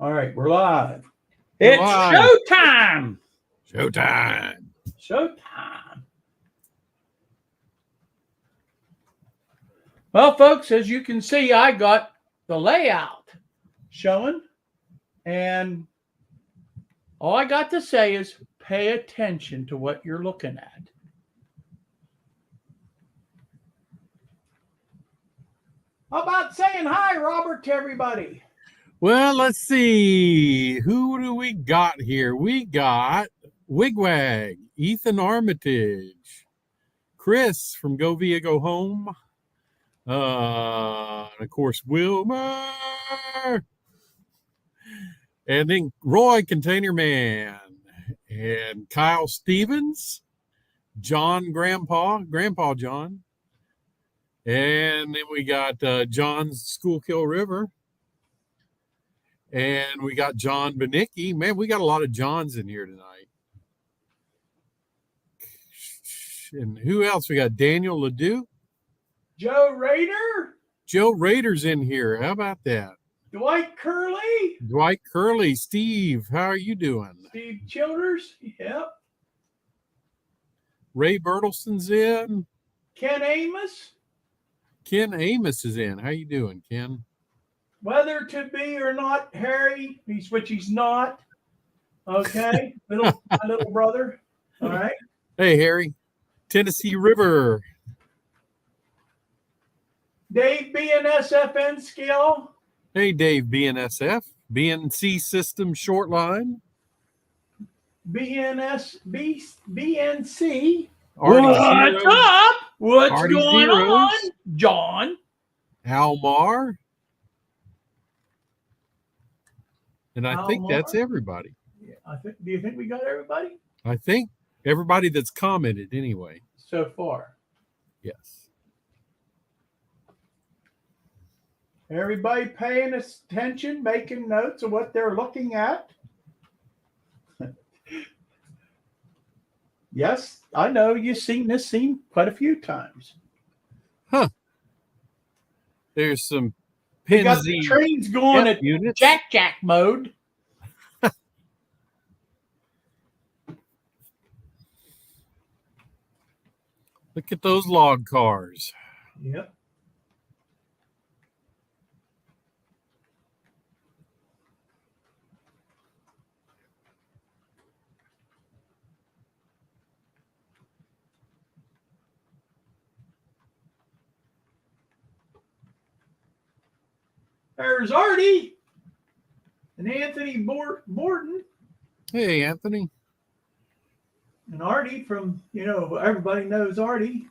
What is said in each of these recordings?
All right, we're live. We're It's live. showtime. Showtime. Showtime. Well, folks, as you can see, I got the layout showing, and all I got to say is pay attention to what you're looking at. How about saying hi, Robert, to everybody? Well, let's see. Who do we got here? We got Wigwag, Ethan Armitage, Chris from Go Via Go Home, and of course Wilmer, and then Roy Container Man, and Kyle Stevens, John Grandpa John, and then we got John's Schuylkill River. And we got John Benicki. Man, we got a lot of Johns in here tonight. And who else? We got Daniel Ledoux. Joe Rader. Joe Rader's in here. How about that? Dwight Curley. Dwight Curley. Steve, how are you doing? Steve Childers. Yep. Ray Bertelson's in. Ken Amos. Ken Amos is in. How you doing, Ken? Whether to be or not, Harry, which he's not. Okay, my little brother. All right. Hey, Harry. Tennessee River. Dave BNSFN Skill. Hey, Dave BNSF. BNC System Short Line. BNC. What's up? What's Artie going Zeros. on, John? Almar. And I think Almar? that's everybody. Yeah, do you think we got everybody? I think everybody that's commented anyway. So far. Yes. Everybody paying attention, making notes of what they're looking at. Yes, I know you've seen this scene quite a few times. Huh. There's some We got the Penzi trains going at units. Jack mode. Look at those log cars. Yep. There's Artie and Anthony Borden. Hey, Anthony. And Artie from, everybody knows Artie,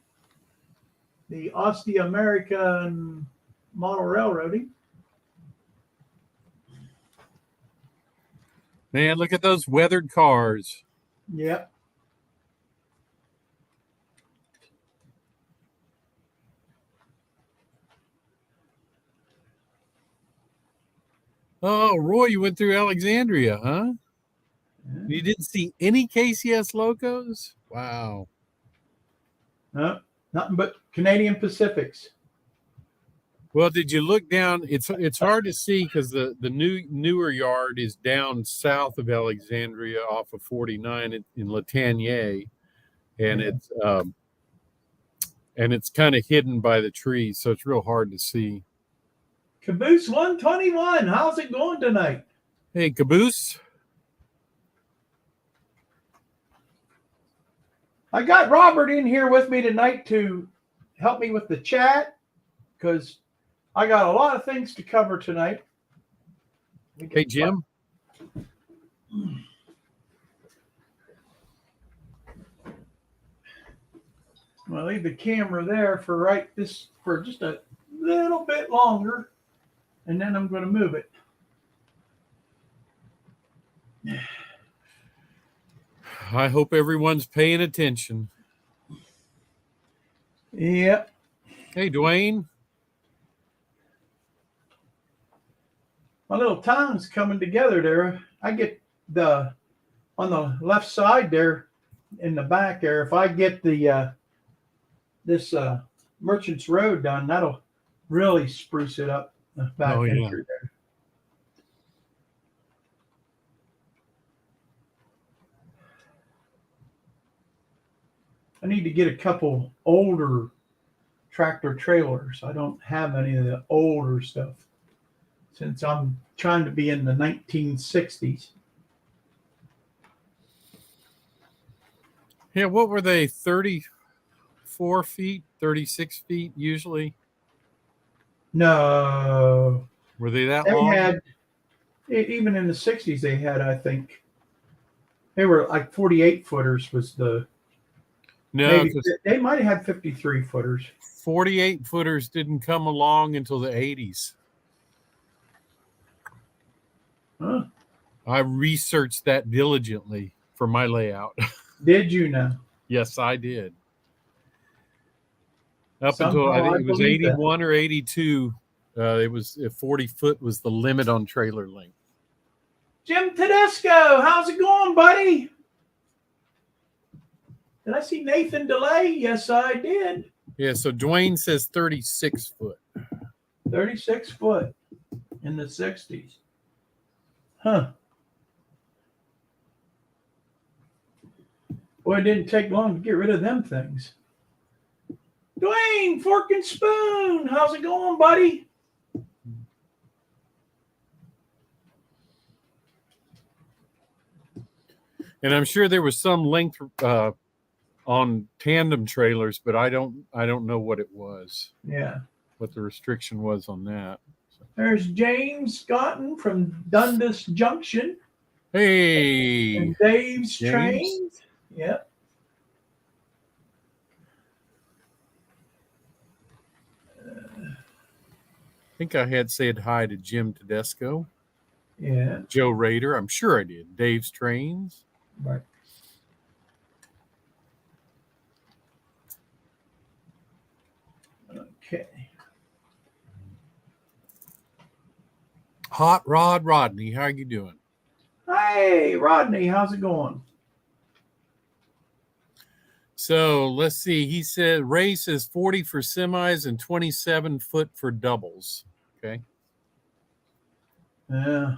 the Ostia American Model Railroading. Man, look at those weathered cars. Yep. Oh, Roy, you went through Alexandria, huh? Yeah. You didn't see any KCS locos? Wow. No, nothing but Canadian Pacifics. Well, did you look down? It's hard to see because the newer yard is down south of Alexandria off of 49 in Latanier, and it's kind of hidden by the trees, so it's real hard to see. Caboose 121. How's it going tonight? Hey, Caboose. I got Robert in here with me tonight to help me with the chat because I got a lot of things to cover tonight. Hey, Jim. I'm going to leave the camera there for just a little bit longer, and then I'm going to move it. I hope everyone's paying attention. Yep. Hey, Dwayne. My little town's coming together there. I get on the left side there in the back there. If I get this Merchants Road done, that'll really spruce it up back Oh, yeah. through there. I need to get a couple older tractor trailers. I don't have any of the older stuff since I'm trying to be in the 1960s. Yeah, what were they? 34 feet, 36 feet usually? No, Were they that they long? had even in the 60s they had, I think they were like 48 footers was the No, maybe because they might have had 53 footers. 48 footers didn't come along until the 80s. Huh. I researched that diligently for my layout. Did you know? Yes, I did. Up until I Somehow think I it was believe that. 81 or 82, it was 40 foot was the limit on trailer length. Jim Tedesco, how's it going, buddy? Did I see Nathan Delay? Yes, I did. Yeah, so Dwayne says 36 foot. 36 foot in the 60s. Huh. Boy, it didn't take long to get rid of them things. Dwayne, Fork and Spoon, how's it going, buddy? And I'm sure there was some length on tandem trailers, but I don't know what it was, Yeah. what the restriction was on that. There's James Scotton from Dundas Junction Hey, and Dave's James. Trains. Yep. I think I had said hi to Jim Tedesco, Yeah. Joe Rader. I'm sure I did. Dave's Trains. Right. Okay. Hot Rod Rodney, how you doing? Hey, Rodney, how's it going? So let's see. He said Ray says 40 for semis and 27 foot for doubles. Okay. Yeah.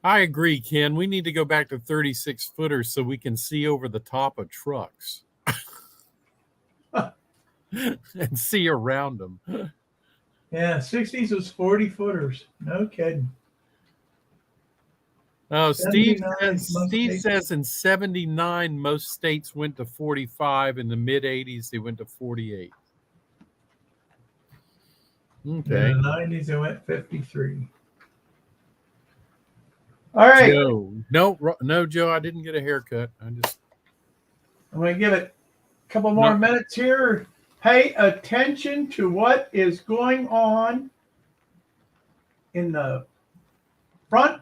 I agree, Ken. We need to go back to 36 footers so we can see over the top of trucks and see around them. Yeah, 60s was 40 footers. No kidding. Oh, Steve 79 says, most Steve states. says in 79, most states went to 45. In the mid 80s, they went to 48. Okay. In the 90s, it went 53. All right. No, Joe, I didn't get a haircut. I'm going to give it a couple more minutes here. Pay attention to what is going on in the front,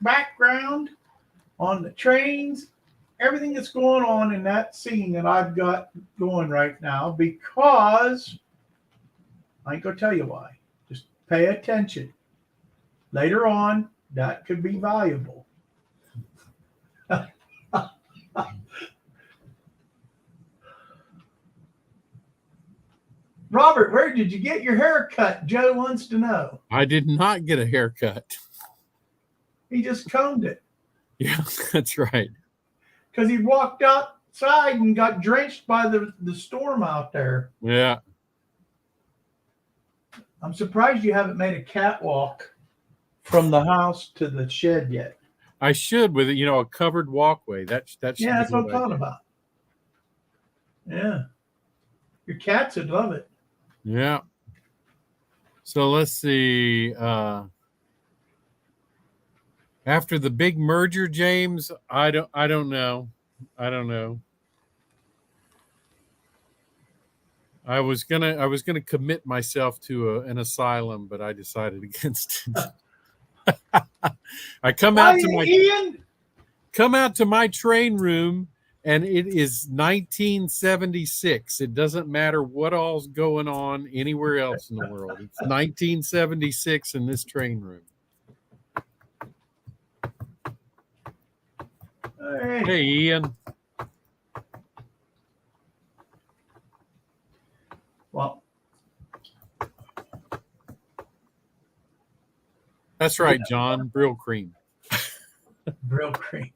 background, on the trains, everything that's going on in that scene that I've got going right now, because I ain't going to tell you why. Just pay attention. Later on, that could be valuable. Robert, where did you get your hair cut? Joe wants to know. I did not get a haircut. He just combed it. Yeah, that's right. Because he walked outside and got drenched by the storm out there. Yeah. I'm surprised you haven't made a catwalk from the house to the shed yet. I should with a covered walkway. That's what I'm talking about. Yeah. Your cats would love it. Yeah. So let's see. After the big merger, James, I don't know. I don't know. I was gonna commit myself to an asylum, but I decided against it. I come out to my train room, and it is 1976. It doesn't matter what all's going on anywhere else in the world. It's 1976 in this train room. Hey. Hey, Ian. Well, that's right, John. Brill cream. Brill cream.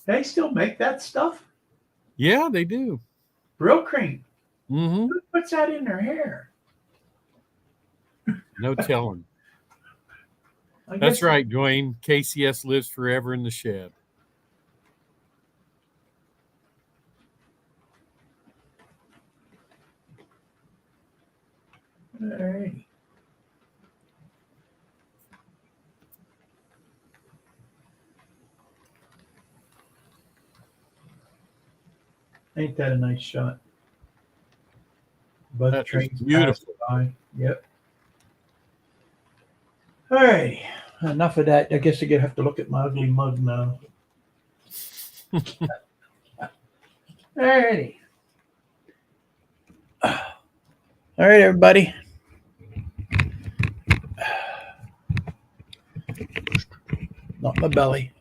They still make that stuff? Yeah, they do. Brylcreem. Mm-hmm. Who puts that in their hair? No telling. I That's guess right, Dwayne. KCS lives forever in the shed. All right. Ain't that a nice shot? Both That is trains beautiful. passed by. Yep. All right. Enough of that. I guess I have to look at my ugly mug now. All righty. All right, everybody. Not my belly.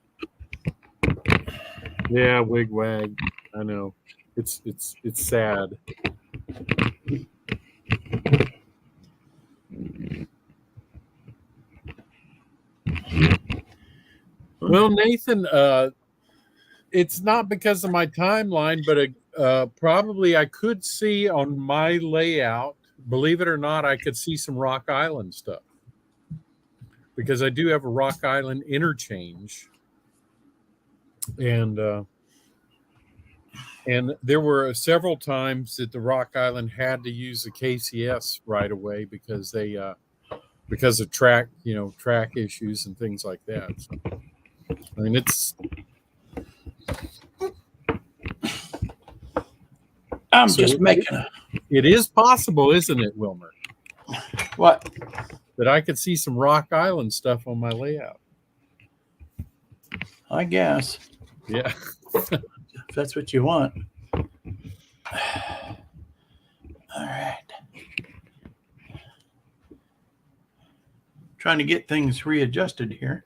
Yeah, wigwag. I know. It's sad. Well, Nathan, it's not because of my timeline, but probably I could see on my layout, believe it or not, I could see some Rock Island stuff because I do have a Rock Island interchange, and there were several times that the Rock Island had to use the KCS right away because they because of track issues and things like that. So, I mean, I'm just making a it is possible, isn't it, Wilmer, what? that I could see some Rock Island stuff on my layout. I guess Yeah. if that's what you want. All right. Trying to get things readjusted here.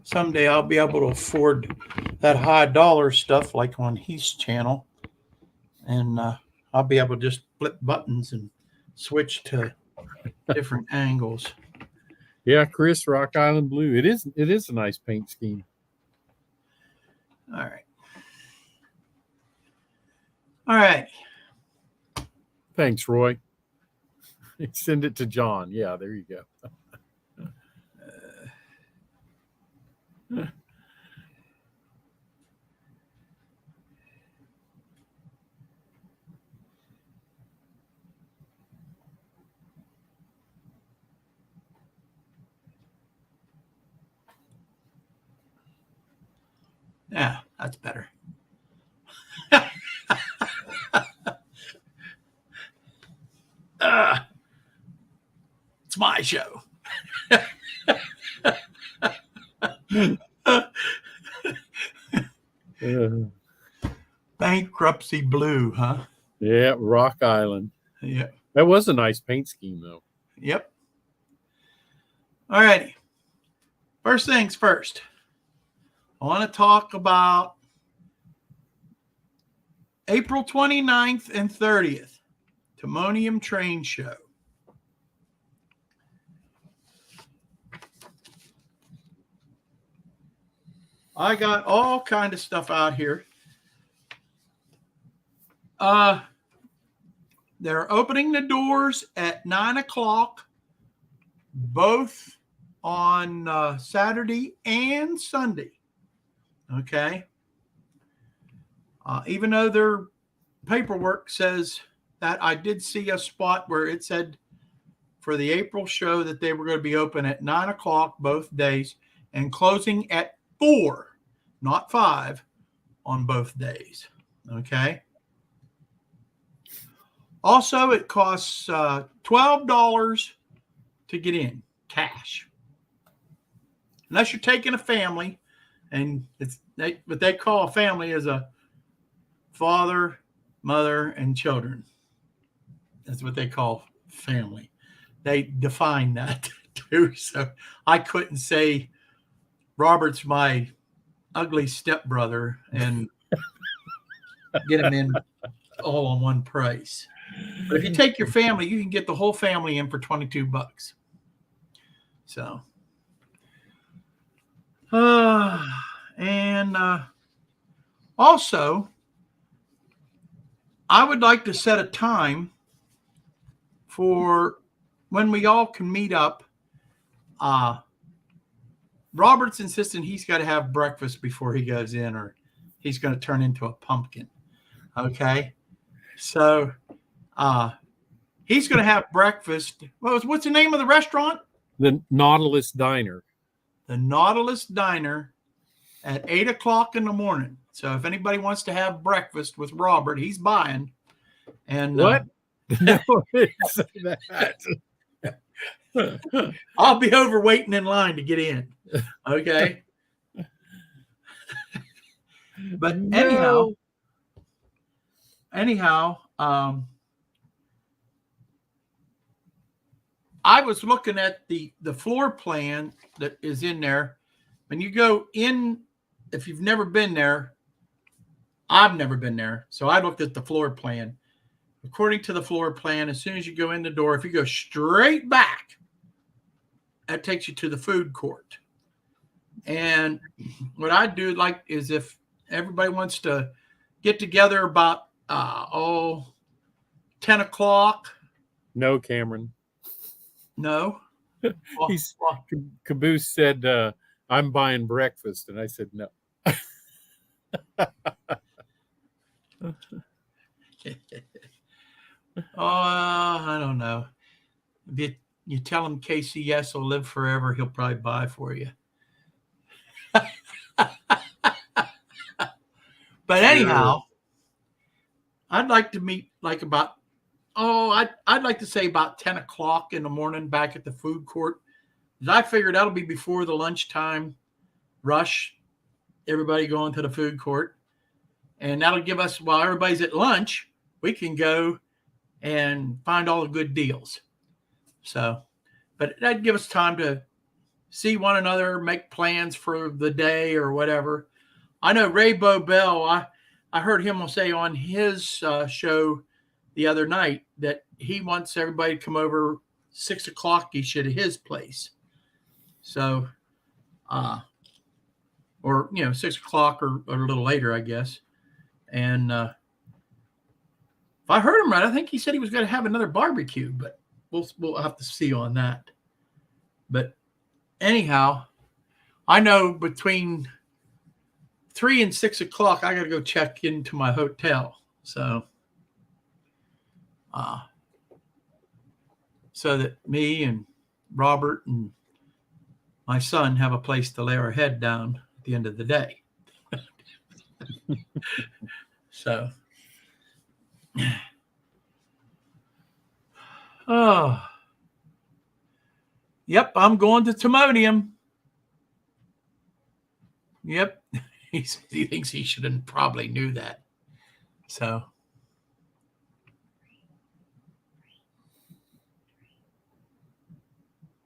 Someday I'll be able to afford that high dollar stuff like on Heath's channel. And I'll be able to just flip buttons and switch to different angles. Yeah, Chris, Rock Island Blue. It is a nice paint scheme. All right. All right. Thanks, Roy. Send it to John. Yeah, there you go. Yeah, that's better. It's my show. Bankruptcy Blue, huh? Yeah, Rock Island. Yeah. That was a nice paint scheme, though. Yep. All righty. First things first. I want to talk about April 29th and 30th, Timonium Train Show. I got all kind of stuff out here. They're opening the doors at 9 o'clock, both on Saturday and Sunday. Okay. Even though their paperwork says that, I did see a spot where it said for the April show that they were going to be open at 9 o'clock both days and closing at 4, not 5, on both days. Okay. Also, it costs $12 to get in, cash. Unless you're taking a family, and what they call a family is a father, mother, and children. That's what they call family. They define that too. So I couldn't say Robert's my ugly stepbrother and get him in all on one price. But if you take your family, you can get the whole family in for $22. So, and also, I would like to set a time for when we all can meet up. Robert's insisting he's got to have breakfast before he goes in, or he's going to turn into a pumpkin. Okay. So he's going to have breakfast. What's the name of the restaurant? The Nautilus Diner. The Nautilus Diner at 8 o'clock in the morning. So if anybody wants to have breakfast with Robert, he's buying. And what? No, it's that. I'll be over waiting in line to get in. Okay. But anyhow, I was looking at the floor plan that is in there. When you go in, if you've never been there, I've never been there. So I looked at the floor plan. According to the floor plan, as soon as you go in the door, if you go straight back, that takes you to the food court. And what I do like is if everybody wants to get together about 10 o'clock. No, Cameron. No. Caboose said, I'm buying breakfast. And I said, no. I don't know. If you tell him KCS will live forever, he'll probably buy for you. But anyhow, I'd like to meet like about, I'd like to say about 10 o'clock in the morning back at the food court. I figured that'll be before the lunchtime rush, everybody going to the food court. And that'll give us, while everybody's at lunch, we can go and find all the good deals. So, but that'd give us time to see one another, make plans for the day or whatever. I know Ray Bobel, I heard him say on his show the other night that he wants everybody to come over 6 o'clock-ish at his place. So, or, 6 o'clock or a little later, I guess. And if I heard him right, I think he said he was going to have another barbecue, but we'll have to see on that. But anyhow, I know between 3 and 6 o'clock, I got to go check into my hotel. So, so that me and Robert and my son have a place to lay our head down at the end of the day. So, yep, I'm going to Timonium. Yep. He thinks he should have probably knew that. So,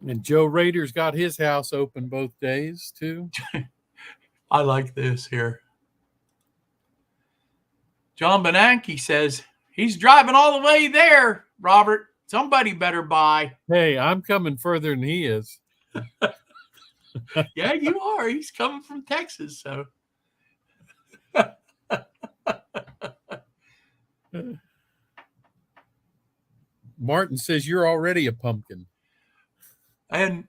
and Joe Rader's got his house open both days too. I like this here. John Bernanke says he's driving all the way there, Robert. Somebody better buy. Hey, I'm coming further than he is. Yeah, you are. He's coming from Texas, so. Martin says you're already a pumpkin. And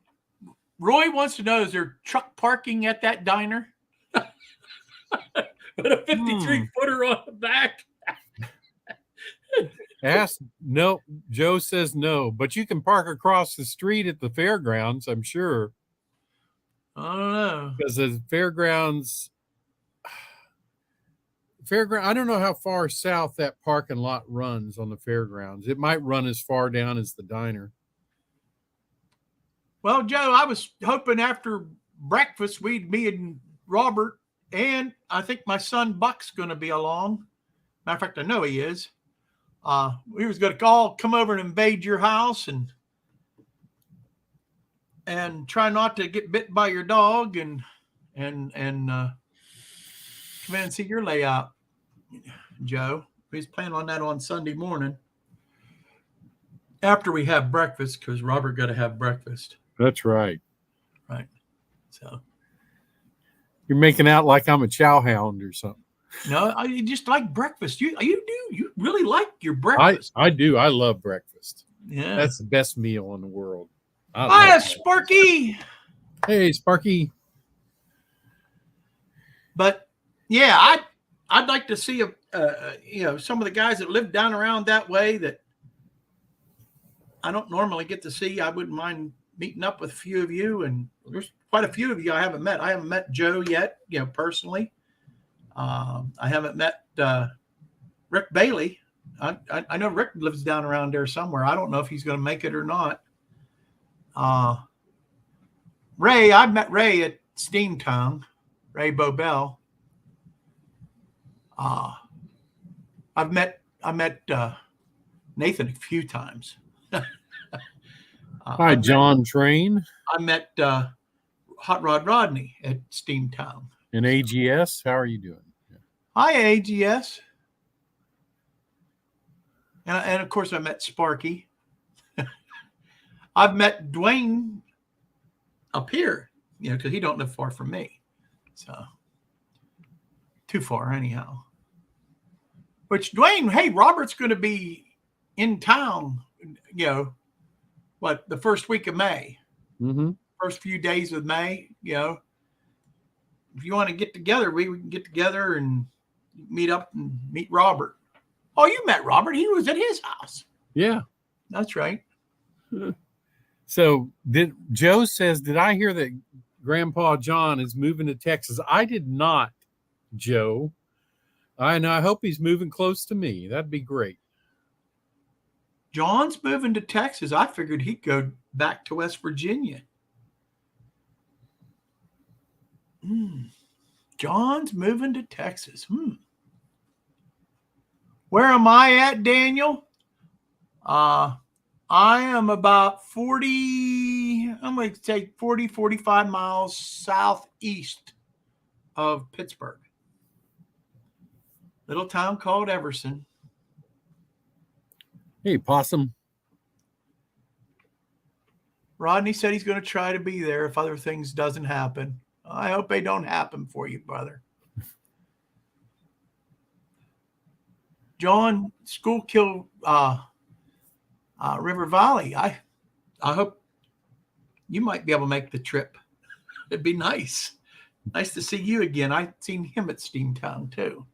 Roy wants to know, is there truck parking at that diner? With a 53-footer on the back. No. Joe says no, but you can park across the street at the fairgrounds, I'm sure. I don't know. Because the fairgrounds, I don't know how far south that parking lot runs on the fairgrounds. It might run as far down as the diner. Well, Joe, I was hoping after breakfast, me and Robert, and I think my son Buck's going to be along. Matter of fact, I know he is. We was going to all come over and invade your house and try not to get bit by your dog and come in and see your layout, Joe. We was planning on that on Sunday morning after we have breakfast, because Robert got to have breakfast. That's right. Right. So You're making out like I'm a chow hound or something. no, I just like breakfast. You really like your I breakfast. I do. I love breakfast. Yeah. That's the best meal in the world. I love Hiya, breakfast. Sparky. Hey, Sparky. But yeah, I'd like to see some of the guys that live down around that way that I don't normally get to see. I wouldn't mind meeting up with a few of you, and there's quite a few of you I haven't met. I haven't met Joe yet, personally. I haven't met Rick Bailey. I know Rick lives down around there somewhere. I don't know if he's going to make it or not. Ray, I met Ray at Steamtown, Ray Bobel. I met Nathan a few times. Hi, John Train I met Hot Rod Rodney at Steamtown. and AGS. How are you doing? Hi, AGS. And of course, I met Sparky. I've met Dwayne up here, because he don't live far from me. So, too far anyhow. Which Dwayne, hey, Robert's going to be in town, the first week of May. Mm-hmm. First few days of May, if you want to get together, we can get together and meet up and meet Robert. Oh, you met Robert. He was at his house. Yeah. That's right. So Joe says, did I hear that Grandpa John is moving to Texas? I did not, Joe. And I hope he's moving close to me. That'd be great. John's moving to Texas. I figured he'd go back to West Virginia. John's moving to Texas. Where am I at, Daniel? I am about 45 miles southeast of Pittsburgh. Little town called Everson. Hey, Possum. Rodney said he's going to try to be there if other things doesn't happen. I hope they don't happen for you, brother. John, Schuylkill, River Valley. I hope you might be able to make the trip. It'd be nice. Nice to see you again. I've seen him at Steamtown too.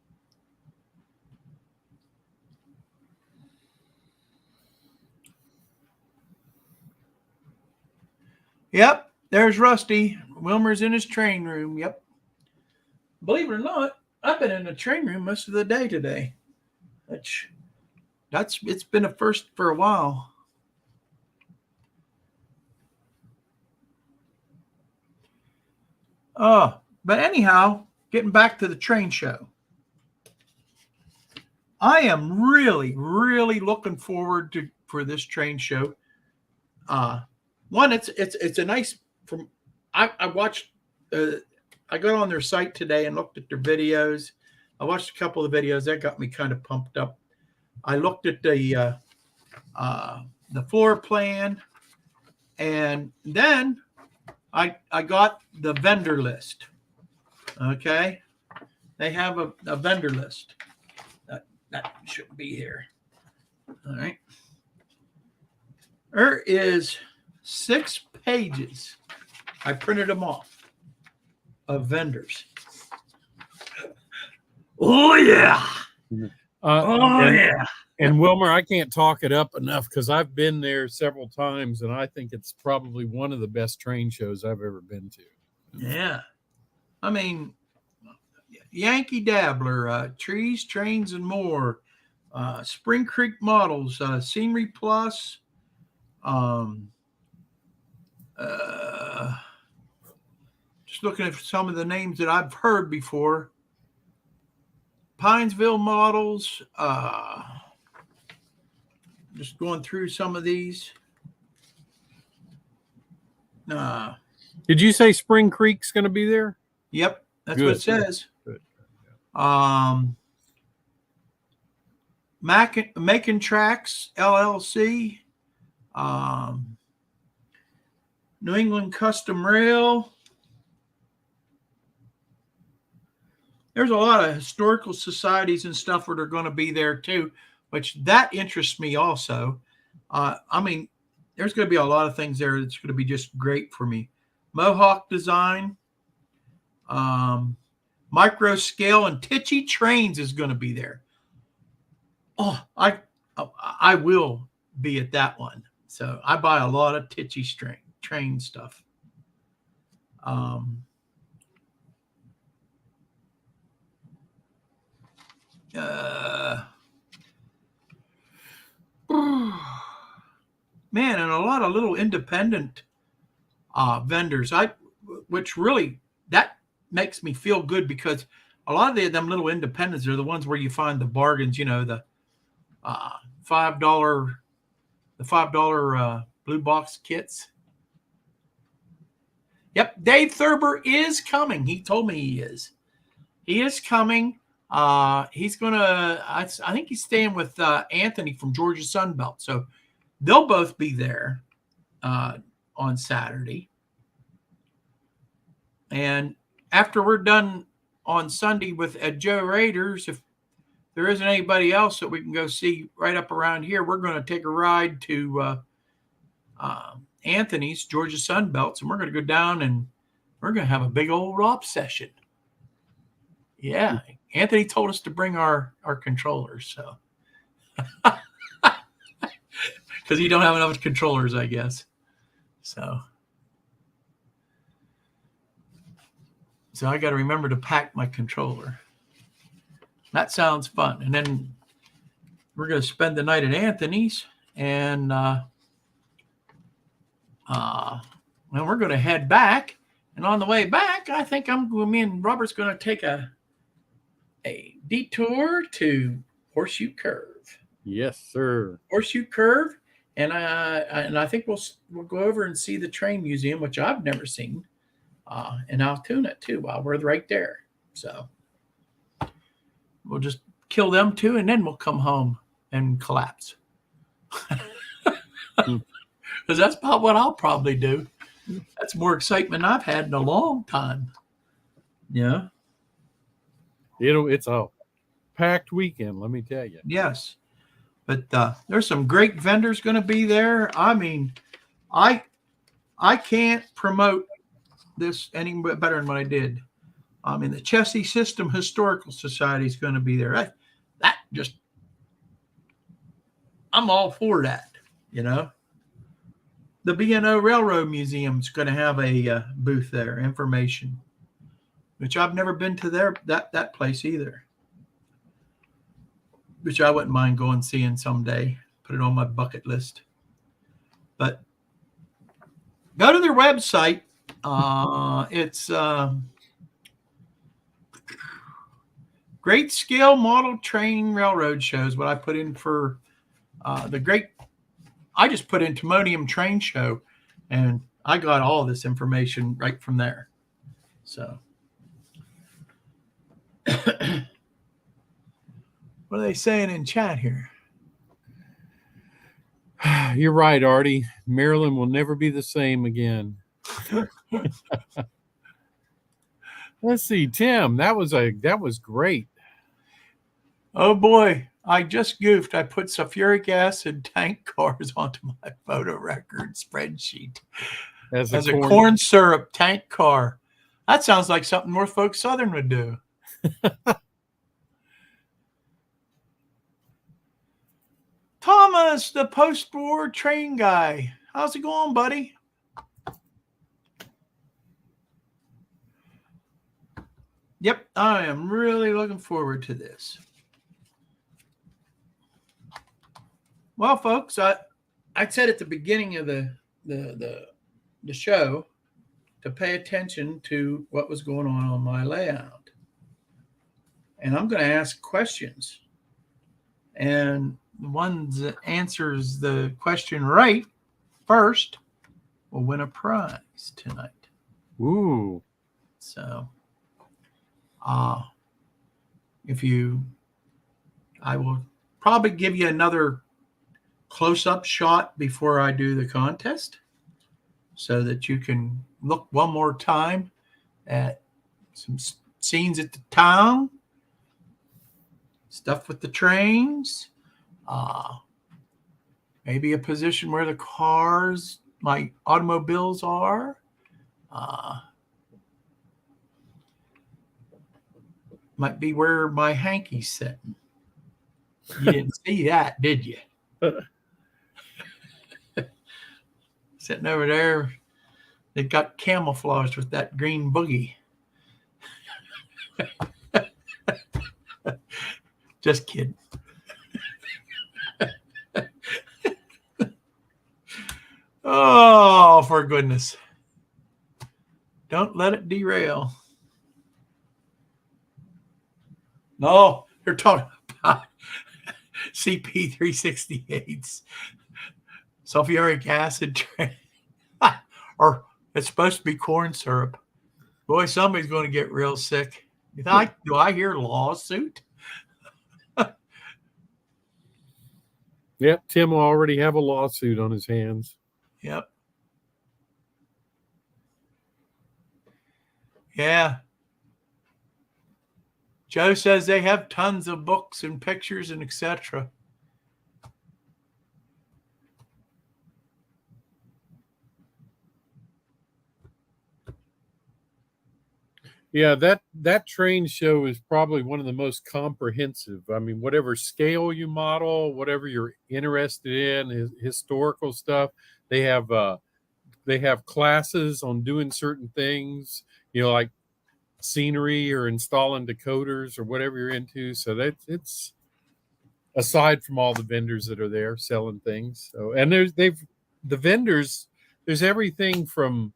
Yep, there's Rusty. Wilmer's in his train room. Yep. Believe it or not, I've been in the train room most of the day today. It's been a first for a while. But anyhow, getting back to the train show. I am really, really looking forward for this train show. One, it's a nice. I watched. I got on their site today and looked at their videos. I watched a couple of videos that got me kind of pumped up. I looked at the floor plan, and then I got the vendor list. Okay, they have a vendor list. That shouldn't be here. All right. There is 6 pages. I printed them off of vendors. Oh, yeah. Yeah. And Wilmer, I can't talk it up enough because I've been there several times, and I think it's probably one of the best train shows I've ever been to. Yeah. I mean, Yankee Dabbler, Trees, Trains, and More, Spring Creek Models, Scenery Plus, just looking at some of the names that I've heard before. Pinesville Models, just going through some of these. Did you say Spring Creek's going to be there? Yep, that's Good. what it says. Good. Macon Tracks LLC. New England Custom Rail. There's a lot of historical societies and stuff that are going to be there too, which that interests me also. I mean, there's going to be a lot of things there that's going to be just great for me. Mohawk Design, Micro Scale, and Tichy Trains is going to be there. Oh, I will be at that one. So I buy a lot of Tichy train stuff. Man, and a lot of little independent vendors. Which really, that makes me feel good, because a lot of them little independents are the ones where you find the bargains. You know, the $5 blue box kits. Yep, Dave Thurber is coming. He told me he is. He is coming. He's gonna. I think he's staying with Anthony from Georgia Sunbelt, so they'll both be there on Saturday. And after we're done on Sunday with Joe Raiders, if there isn't anybody else that we can go see right up around here, we're going to take a ride to Anthony's, Georgia Sunbelts, and we're going to go down and we're going to have a big old ROP session. Yeah, Anthony told us to bring our controllers, so because you don't have enough controllers, I guess. So I got to remember to pack my controller. That sounds fun. And then we're going to spend the night at Anthony's, and then we're going to head back. And on the way back, I think me and Robert's going to take a detour to Horseshoe Curve. Yes, sir. Horseshoe Curve, and I think we'll go over and see the train museum, which I've never seen, in Altoona too, while we're right there. So we'll just kill them too, and then we'll come home and collapse. Because that's about what I'll probably do. That's more excitement I've had in a long time. Yeah. It's a packed weekend, let me tell you. Yes. But there's some great vendors going to be there. I mean, I can't promote this any better than what I did. I mean, the Chessie System Historical Society is going to be there. I'm all for that, you know. The B&O Railroad Museum is going to have a booth there, information, which I've never been to that place either, which I wouldn't mind going seeing someday. Put it on my bucket list. But go to their website. It's Great Scale Model Train Railroad Shows. What I put in for I just put in Timonium Train Show, and I got all this information right from there. So what are they saying in chat here? You're right, Artie. Maryland will never be the same again. Let's see, Tim. That was great. Oh boy, I just goofed. I put sulfuric acid tank cars onto my photo record spreadsheet as a corn syrup tank car. That sounds like something Norfolk Southern would do. Thomas, the post-war train guy. How's it going, buddy? Yep, I am really looking forward to this. Well, folks, I said at the beginning of the show to pay attention to what was going on my layout. And I'm going to ask questions. And the one that answers the question right first will win a prize tonight. Ooh. So, I will probably give you another close-up shot before I do the contest. so that you can look one more time at some scenes at the town, stuff with the trains, maybe a position where the cars, my automobiles are. Might be where my hanky's sitting. You didn't see that, did you? Sitting over there, they got camouflaged with that green boogie. Just kidding. Oh, for goodness. Don't let it derail. No, they're talking about CP368s, sulfuric acid, or it's supposed to be corn syrup. Boy, somebody's going to get real sick. Do I hear lawsuit? Yep, Tim will already have a lawsuit on his hands. Yep. Yeah. Joe says they have tons of books and pictures and etc. Yeah, that train show is probably one of the most comprehensive. I mean, whatever scale you model, whatever you're interested in, historical stuff, they have classes on doing certain things, like scenery or installing decoders or whatever you're into. So it's aside from all the vendors that are there selling things. So, and the vendors, there's everything from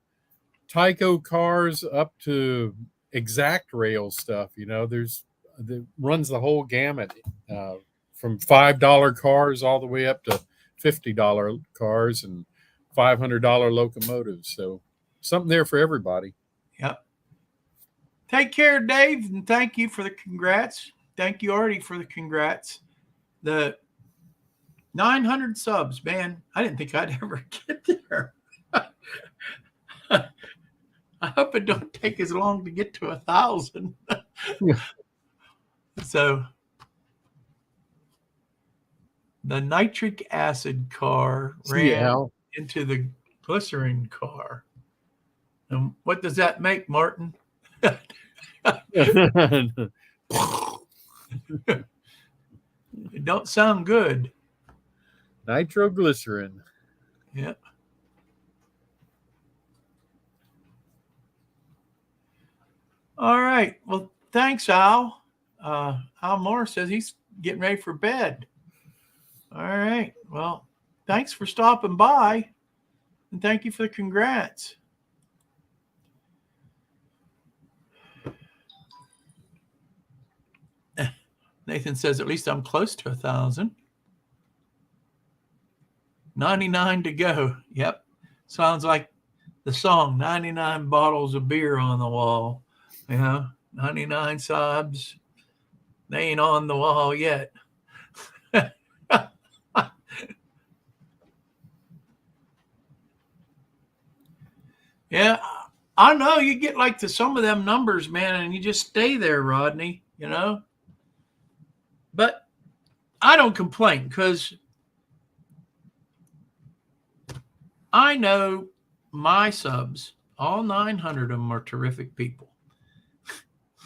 Tyco cars up to exact rail stuff. That runs the whole gamut, from $5 cars all the way up to $50 cars and $500 locomotives. So something there for everybody. Yep. Take care, Dave, and thank you for the congrats. Thank you, Artie, for the congrats. The 900 subs, man. I didn't think I'd ever get there. I hope it don't take as long to get to 1,000. Yeah. So the nitric acid car ran into the glycerin car. And what does that make, Martin? It don't sound good. Nitroglycerin. Yep. All right. Well, thanks, Al. Al Moore says he's getting ready for bed. All right. Well, thanks for stopping by. And thank you for the congrats. Nathan says, at least I'm close to 1,000. 99 to go. Yep. Sounds like the song, 99 bottles of beer on the wall. 99 subs. They ain't on the wall yet. Yeah, I know you get like to some of them numbers, man, and you just stay there, Rodney, But I don't complain because I know my subs, all 900 of them are terrific people.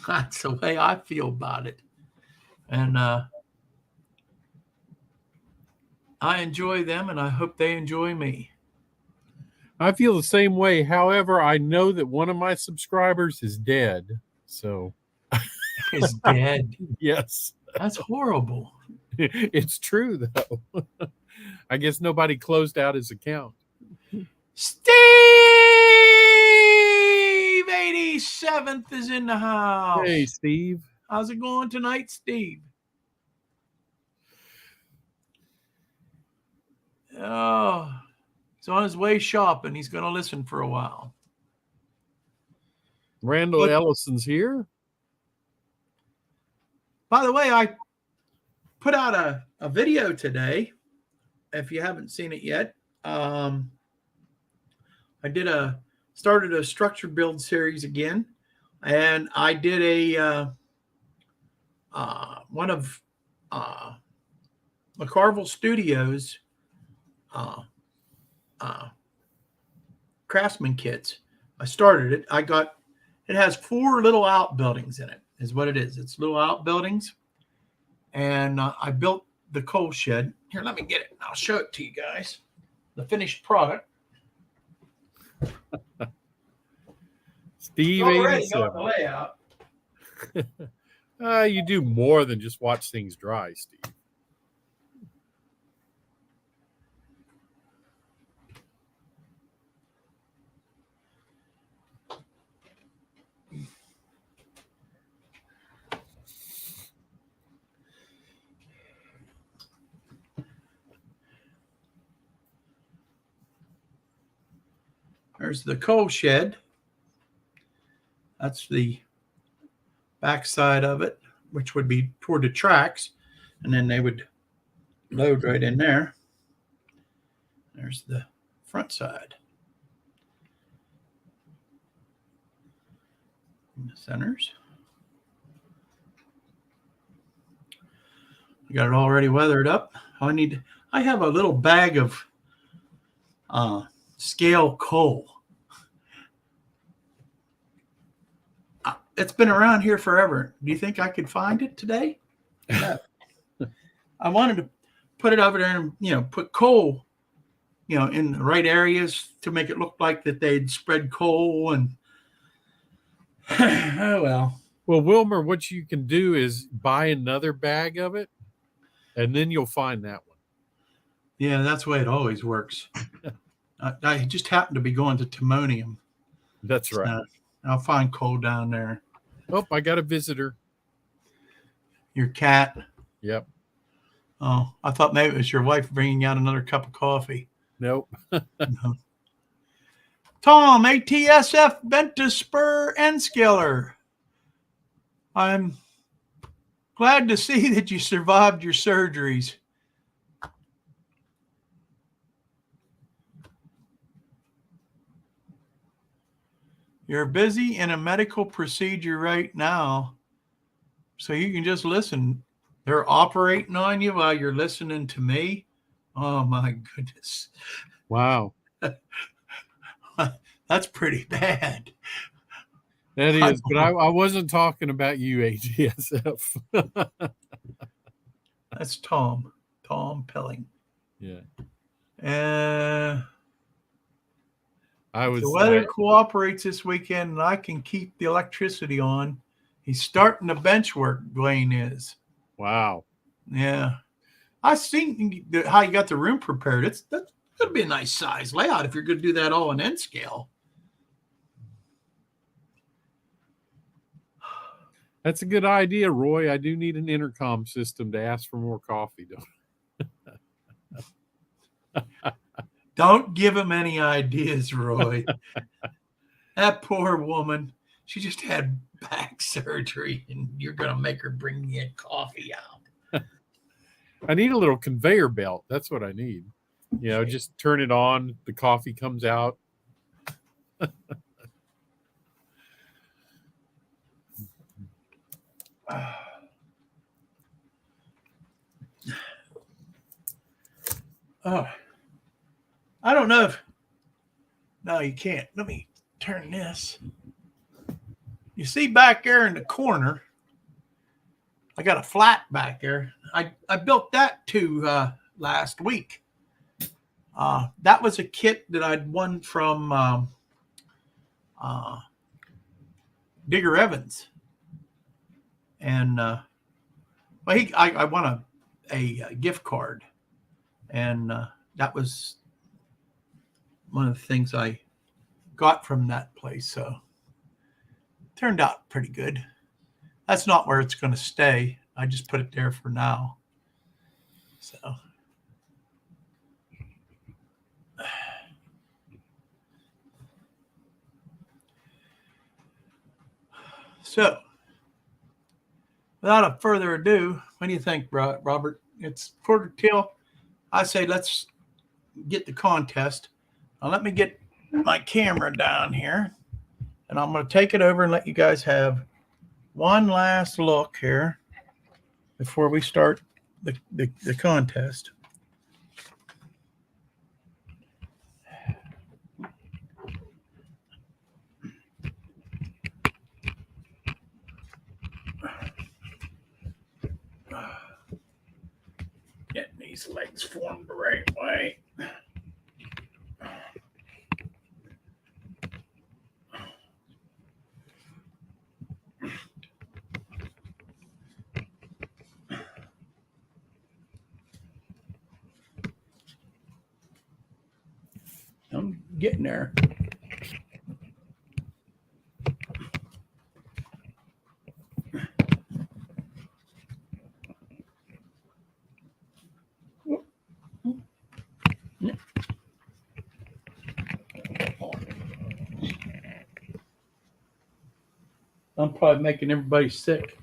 That's the way I feel about it. And I enjoy them, and I hope they enjoy me. I feel the same way. However, I know that one of my subscribers is dead. So is dead. Yes. That's horrible. It's true, though. I guess nobody closed out his account. Steve 87th is in the house. Hey, Steve. How's it going tonight, Steve? Oh, he's on his way shopping. He's going to listen for a while. Randall Ellison's here. By the way, I put out a video today. If you haven't seen it yet, I started a structure build series again, and I did a one of McCarville Studios craftsman kits. I started it. It has 4 little outbuildings in it, is what it is. It's little outbuildings. And I built the coal shed. Here, let me get it. I'll show it to you guys. The finished product. Steve Already 87. got the layout. You do more than just watch things dry, Steve. There's the coal shed. That's the back side of it, which would be toward the tracks. And then they would load right in there. There's the front side. In the centers. We got it already weathered up. I have a little bag of scale coal. It's been around here forever. Do you think I could find it today? No. I wanted to put it over there and, put coal, in the right areas to make it look like that they'd spread coal and oh well. Well, Wilmer, what you can do is buy another bag of it, and then you'll find that one. Yeah, that's the way it always works. I just happened to be going to Timonium. That's right. So I'll find coal down there. Oh, I got a visitor. Your cat? Yep. Oh, I thought maybe it was your wife bringing out another cup of coffee. Nope. No. Tom, ATSF Ventus Spur N-Skiller. I'm glad to see that you survived your surgeries. You're busy in a medical procedure right now, so you can just listen. They're operating on you while you're listening to me. Oh, my goodness. Wow. That's pretty bad. That is, but I wasn't talking about you, ATSF. That's Tom Pelling. Yeah. The weather cooperates this weekend, and I can keep the electricity on. He's starting the bench work, Dwayne is. Wow. Yeah. I seen how you got the room prepared. That's going to be a nice size layout if you're going to do that all in N scale. That's a good idea, Roy. I do need an intercom system to ask for more coffee, Don't give him any ideas, Roy. That poor woman, she just had back surgery, and you're going to make her bring me a coffee out. I need a little conveyor belt. That's what I need. Just turn it on. The coffee comes out. Oh, I don't know if. No, you can't. Let me turn this. You see back there in the corner, I got a flat back there. I built that too last week. That was a kit that I'd won from Digger Evans. And I won a gift card. And that was one of the things I got from that place. So it turned out pretty good. That's not where it's going to stay. I just put it there for now. So without a further ado, what do you think, Robert? It's quarter till. I say let's get the contest. Now let me get my camera down here, and I'm going to take it over and let you guys have one last look here before we start the contest. Getting these legs formed the right way. I'm getting there. I'm probably making everybody sick.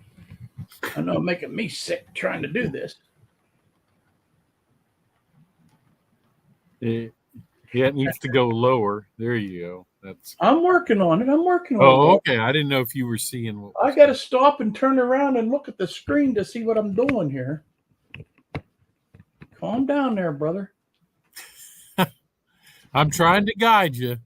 I know I'm making me sick trying to do this. Yeah, it needs to go lower. There you go. That's. I'm working on it. Oh, okay. I didn't know if you were seeing what. I got to stop and turn around and look at the screen to see what I'm doing here. Calm down there, brother. I'm trying to guide you.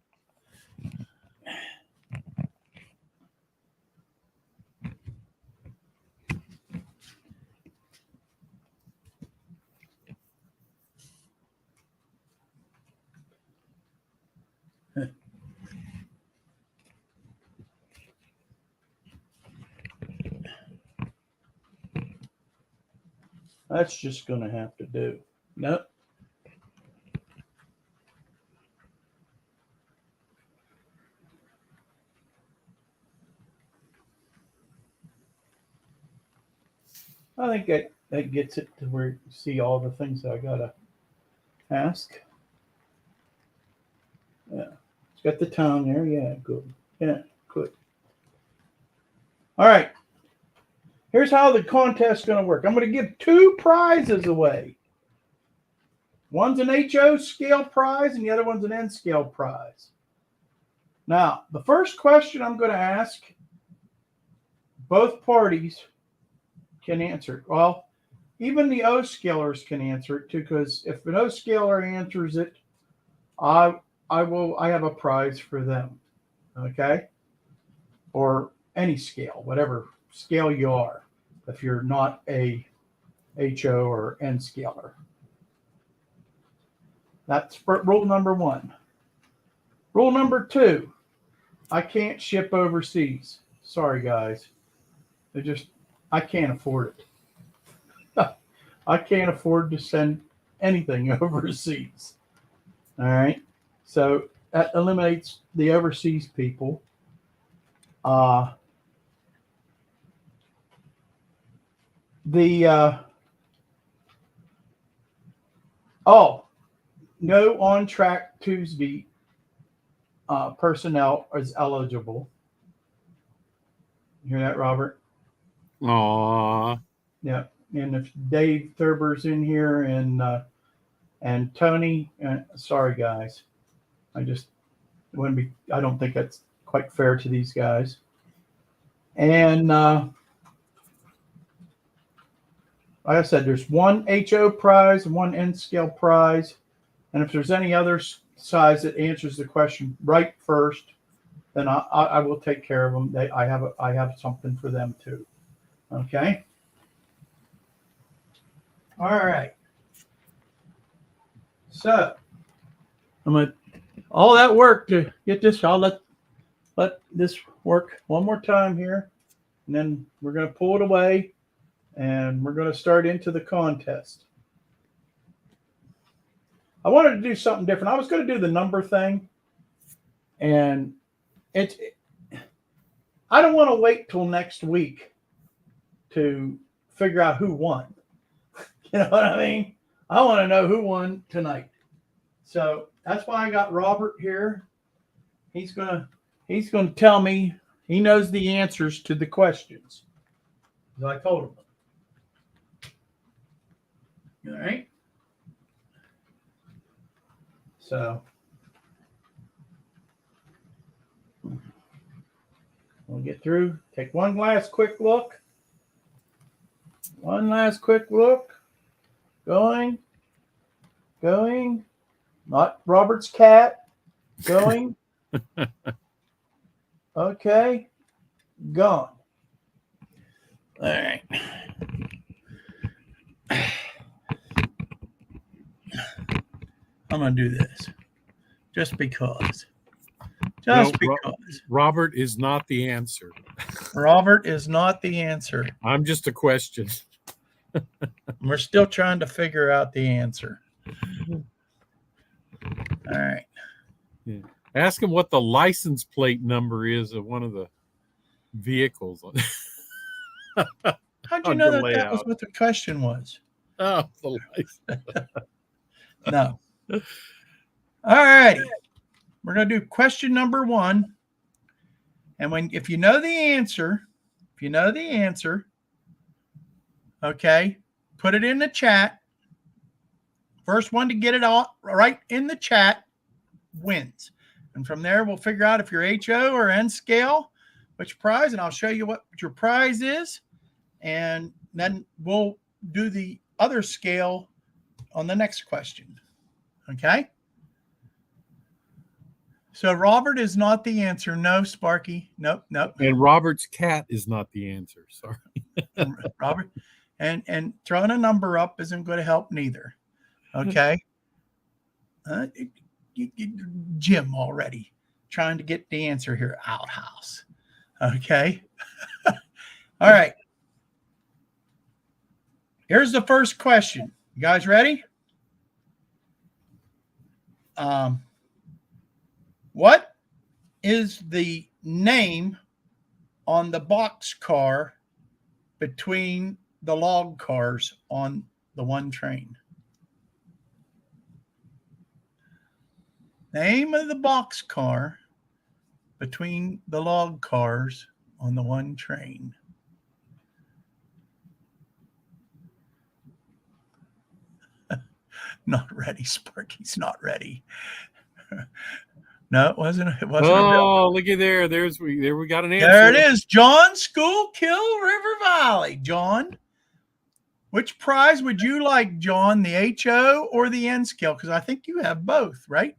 That's just going to have to do. Nope. I think that gets it to where you see all the things that I got to ask. Yeah. It's got the tone there. Yeah, good. Yeah, good. All right. Here's how the contest is going to work. I'm going to give 2 prizes away. One's an HO scale prize and the other one's an N scale prize. Now, the first question I'm going to ask, both parties can answer it. Well, even the O scalers can answer it too, because if an O scaler answers it, I have a prize for them. Okay? Or any scale, whatever scale you are, if you're not a HO or N scaler. That's rule number 1. Rule number 2, I can't ship overseas. Sorry, guys. I can't afford it. I can't afford to send anything overseas. All right. So that eliminates the overseas people. No on track Tuesday personnel is eligible. You hear that, Robert? Aww. Yeah. And if Dave Thurber's in here and Tony, sorry guys, I don't think that's quite fair to these guys. And like I said, there's 1 HO prize and 1 N scale prize. And if there's any other size that answers the question right first, then I will take care of them. I have something for them too. Okay. All right. So I'm gonna all that work to get this. I'll let this work one more time here, and then we're gonna pull it away, and we're gonna start into the contest. I wanted to do something different. I was going to do the number thing, and I don't want to wait till next week to figure out who won. You know what I mean? I want to know who won tonight. So that's why I got Robert here. He's gonna tell me. He knows the answers to the questions, as I told him. All right. So We'll get through. Take one last quick look. One last quick look. Going. Not Robert's cat. Going. Okay. Gone. All right. I'm going to do this just because. Just because. Robert is not the answer. Robert is not the answer. I'm just a question. We're still trying to figure out the answer. All right. Yeah. Ask him what the license plate number is of one of the vehicles. How'd you know that was what the question was? Oh, the license. No. All righty. We're going to do question number 1. And if you know the answer, okay, put it in the chat. First one to get it all right in the chat wins. And from there, we'll figure out if you're HO or N scale, which prize, and I'll show you what your prize is. And then we'll do the other scale on the next question. Okay? So Robert is not the answer. No, Sparky. Nope. And Robert's cat is not the answer. Sorry. Robert. And throwing a number up isn't going to help neither. Okay. Jim already trying to get the answer here. Outhouse. Okay. All right. Here's the first question. You guys ready? What is the name on the box car between the log cars on the one train? Name of the box car between the log cars on the one train. Not ready. Sparky's not ready. No, it wasn't. Oh, look at there. There we got an answer. There it is. John Schuylkill River Valley. John, which prize would you like, John? The HO or the N scale? Because I think you have both, right?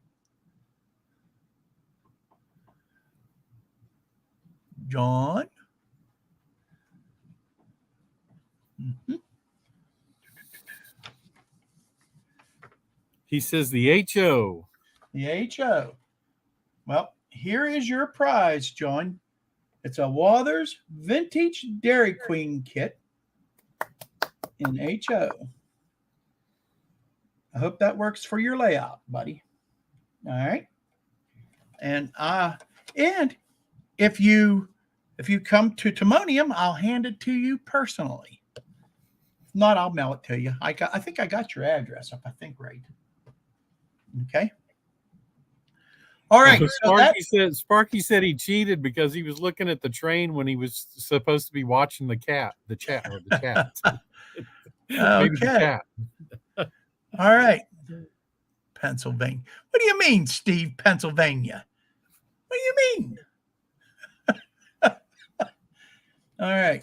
John. Mm-hmm. He says the HO. The HO. Well, here is your prize, John. It's a Wathers Vintage Dairy Queen kit in HO. I hope that works for your layout, buddy. All right. And if you come to Timonium, I'll hand it to you personally. If not, I'll mail it to you. I think I got your address up, I think, right. Okay. All right. Sparky said he cheated because he was looking at the train when he was supposed to be watching the chat. Okay. Maybe the cat. All right. Pennsylvania. What do you mean, Steve, Pennsylvania? What do you mean? All right.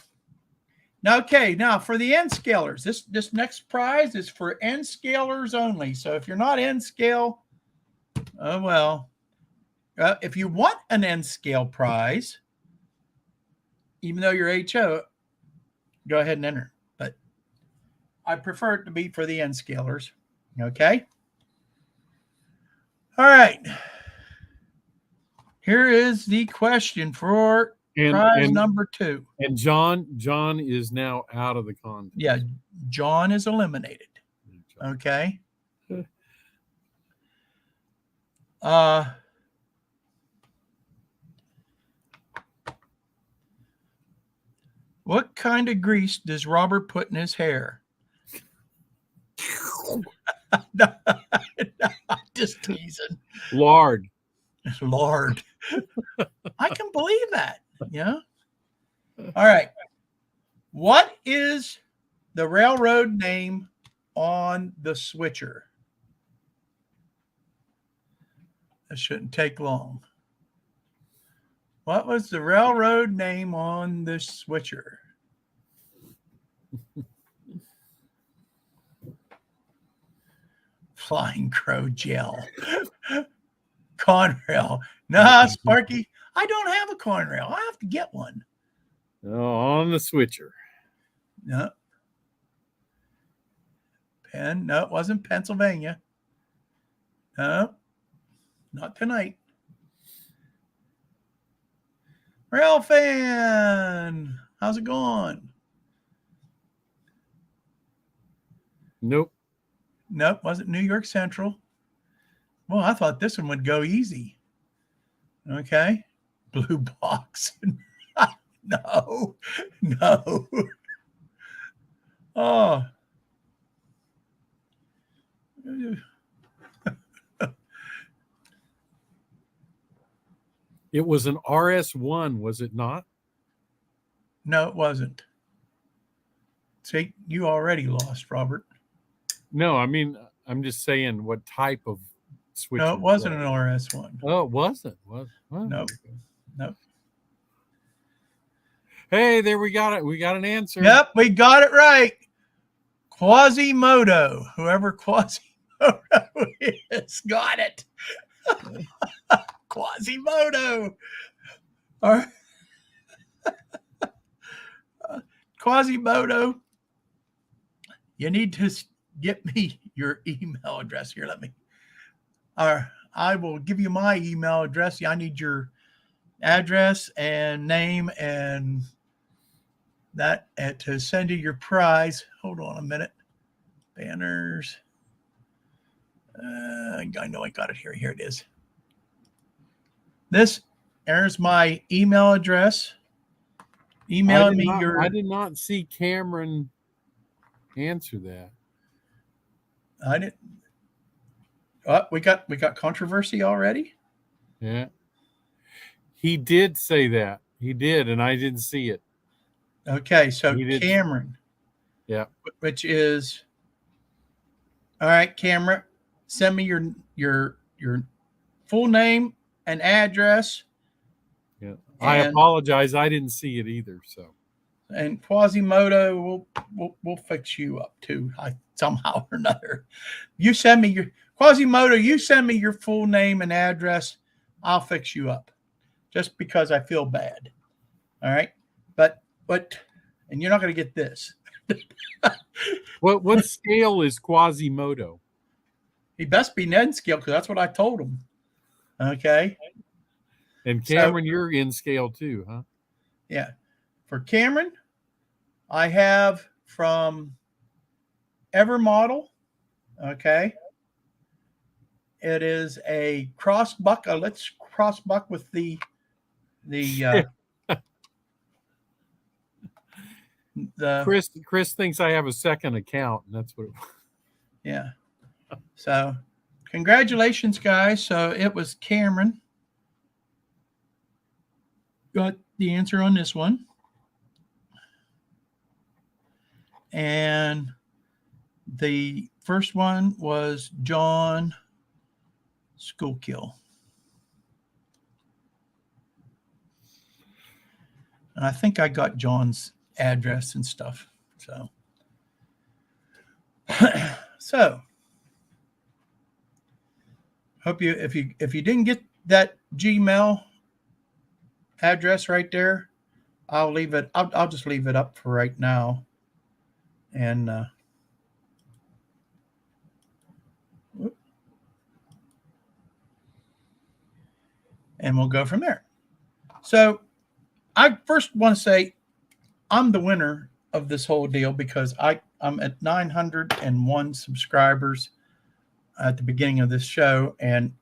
Okay, now for the N scalers, this next prize is for N scalers only. So if you're not N scale, oh well. If you want an N scale prize, even though you're HO, go ahead and enter. But I prefer it to be for the N scalers. Okay. All right. Here is the question for prize number 2. And John is now out of the contest. Yeah, John is eliminated. Okay. What kind of grease does Robert put in his hair? No, I'm just teasing. Lard. Lord. I can believe that. Yeah. All right. What is the railroad name on the switcher? That shouldn't take long. What was the railroad name on the switcher? Flying Crow Gel. Conrail. Nah, Sparky, I don't have a Conrail. I have to get one. Oh, on the switcher. No. No, it wasn't Pennsylvania. No, not tonight. Rail fan, how's it going? Nope. Nope, wasn't New York Central. Well, I thought this one would go easy. Okay. Blue box. No. Oh. It was an RS1, was it not? No, it wasn't. See, you already lost, Robert. No, I mean, I'm just saying what type of switcher. No, it wasn't an RS1. Oh, it wasn't. Oh, Nope. okay. Nope. Hey, there we got it. We got an answer. Yep, we got it right. Quasimodo. Whoever Quasimodo is, got it. Quasimodo. All right. Quasimodo, you need to get me your email address here. I will give you my email address. I need your address and name and that to send you your prize. Hold on a minute. Banners. I know I got it here. Here it is. There's my email address. Email me your. I did not see Cameron answer that. I didn't. We got controversy already. Yeah. He did say that. He did, and I didn't see it. Okay, so Cameron. Yeah. Which is all right, Cameron. Send me your full name and address. Yeah. I apologize. I didn't see it either. So. And Quasimodo, we'll fix you up too, somehow or another. You send me your Quasimodo. You send me your full name and address. I'll fix you up, just because I feel bad. All right, but and you're not going to get this. What scale is Quasimodo? He best be N scale because that's what I told him. Okay. And Cameron, you're in scale too, huh? Yeah. For Cameron, I have from Evermodel. Okay. It is a cross buck. Let's cross buck with the Chris thinks I have a second account, and that's what. Yeah. So, congratulations, guys. So it was Cameron got the answer on this one. And the first one was John Schoolkill. And I think I got John's address and stuff. So hope you if you didn't get that Gmail address right there, I'll leave it. I'll just leave it up for right now. And we'll go from there. So I first want to say I'm the winner of this whole deal because I'm at 901 subscribers at the beginning of this show, and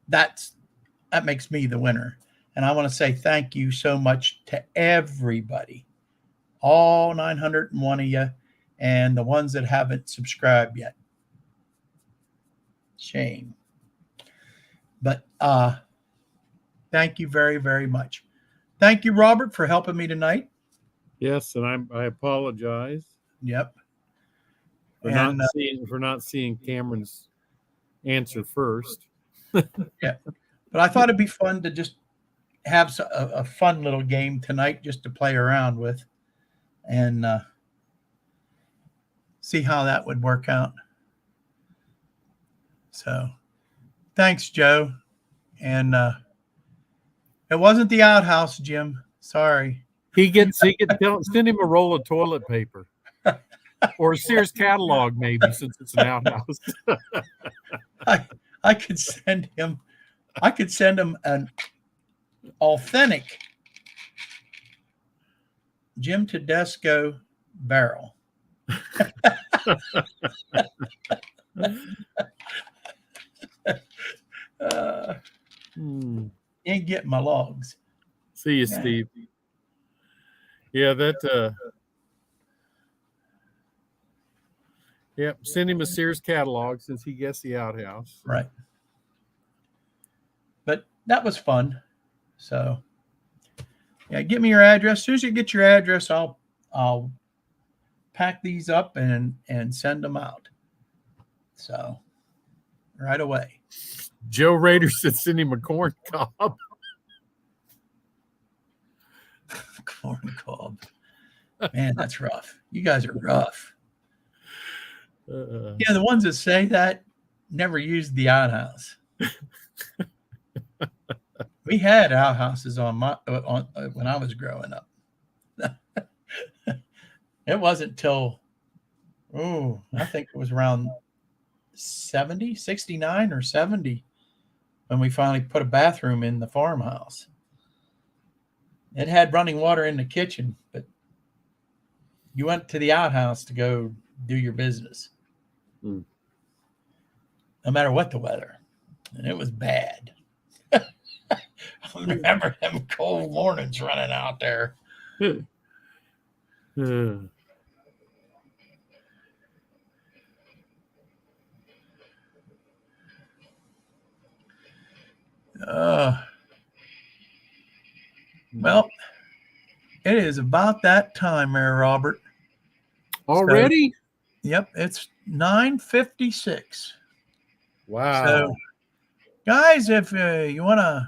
that makes me the winner. And I want to say thank you so much to everybody, all 901 of you, and the ones that haven't subscribed yet. Shame. But thank you very, very much. Thank you, Robert, for helping me tonight. Yes, and I apologize. Yep. For not seeing Cameron's answer first. Yeah. But I thought it'd be fun to just have a fun little game tonight just to play around with and see how that would work out. So thanks, Joe. And it wasn't the outhouse, Jim. Sorry. He could send him a roll of toilet paper. Or a Sears catalog, maybe, since it's an outhouse. I could send him an authentic Jim Tedesco barrel. Ain't getting my logs. See you, Steve. Yeah, that. Yep, send him a Sears catalog since he gets the outhouse. Right. But that was fun. So, yeah, give me your address. As soon as you get your address, I'll pack these up and send them out. So, right away. Joe Rader said send him a corn cob. Corn cob. Man, that's rough. You guys are rough. Yeah, the ones that say that never used the outhouse. We had outhouses on when I was growing up. It wasn't till I think it was around 69 or 70 when we finally put a bathroom in the farmhouse. It had running water in the kitchen, but you went to the outhouse to go do your business. No matter what the weather. And it was bad. I remember them cold mornings running out there. Well, it is about that time there, Robert. Already? So, yep, it's 9:56. Wow. So, guys, if you want to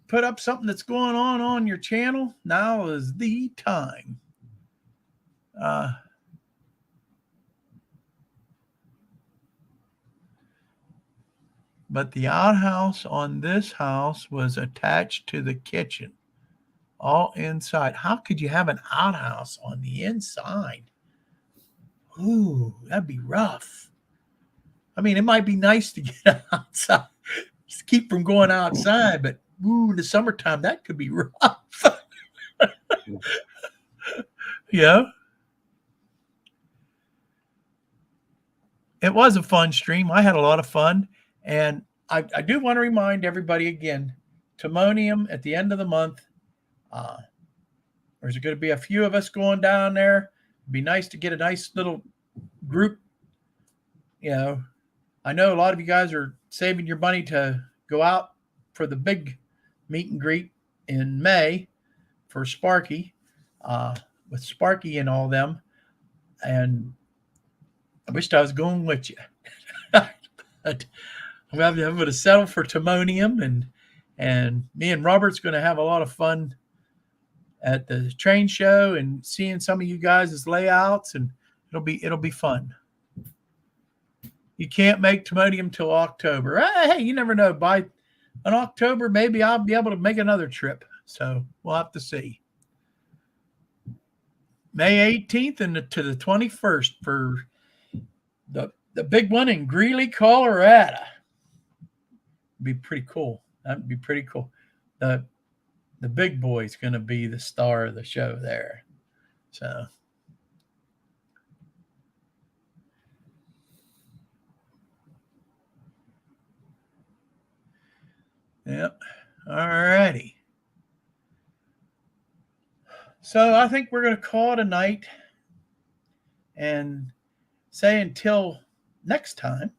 put up something that's going on your channel, now is the time. But the outhouse on this house was attached to the kitchen, all inside. How could you have an outhouse on the inside? Ooh, that'd be rough. I mean, it might be nice to get outside, just keep from going outside, but in the summertime, that could be rough. Yeah. It was a fun stream. I had a lot of fun. And I do want to remind everybody again, Timonium at the end of the month. There's going to be a few of us going down there. It'd be nice to get a nice little group. You know, I know a lot of you guys are saving your money to go out for the big meet and greet in May for Sparky, with Sparky and all them. And I wished I was going with you. But I'm going to settle for Timonium, and me and Robert's going to have a lot of fun at the train show and seeing some of you guys' layouts, and it'll be fun. You can't make Timonium till October. Hey, you never know. By in October, maybe I'll be able to make another trip. So we'll have to see. May 18th and to the 21st for the big one in Greeley, Colorado. Be pretty cool. That'd be pretty cool. The big boy's going to be the star of the show there. So, yep. All righty. So I think we're going to call it a night and say until next time.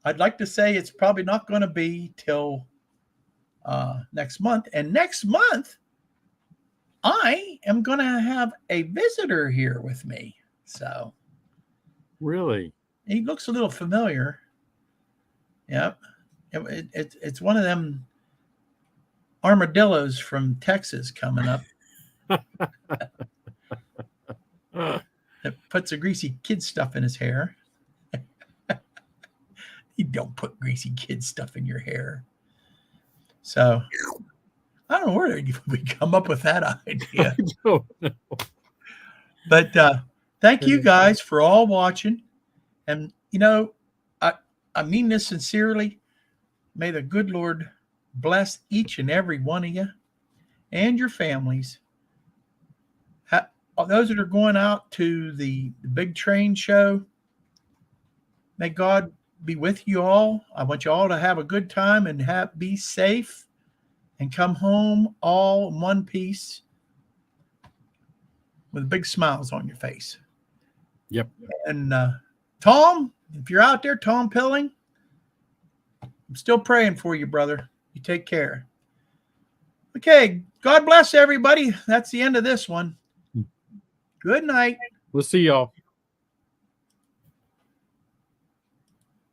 I'd like to say it's probably not going to be till next month. And next month, I am going to have a visitor here with me. So, really, he looks a little familiar. Yep. It's one of them armadillos from Texas coming up that puts a greasy kid stuff in his hair. You don't put greasy kid stuff in your hair. So I don't know where we come up with that idea. I don't know. But thank you guys for all watching. And, I mean this sincerely. May the good Lord bless each and every one of you and your families. Those that are going out to the big train show, may God be with you all. I want you all to have a good time and be safe and come home all in one piece with big smiles on your face. Yep. And Tom, if you're out there, Tom Pilling, I'm still praying for you, brother. You take care. Okay. God bless everybody. That's the end of this one. Good night. We'll see y'all.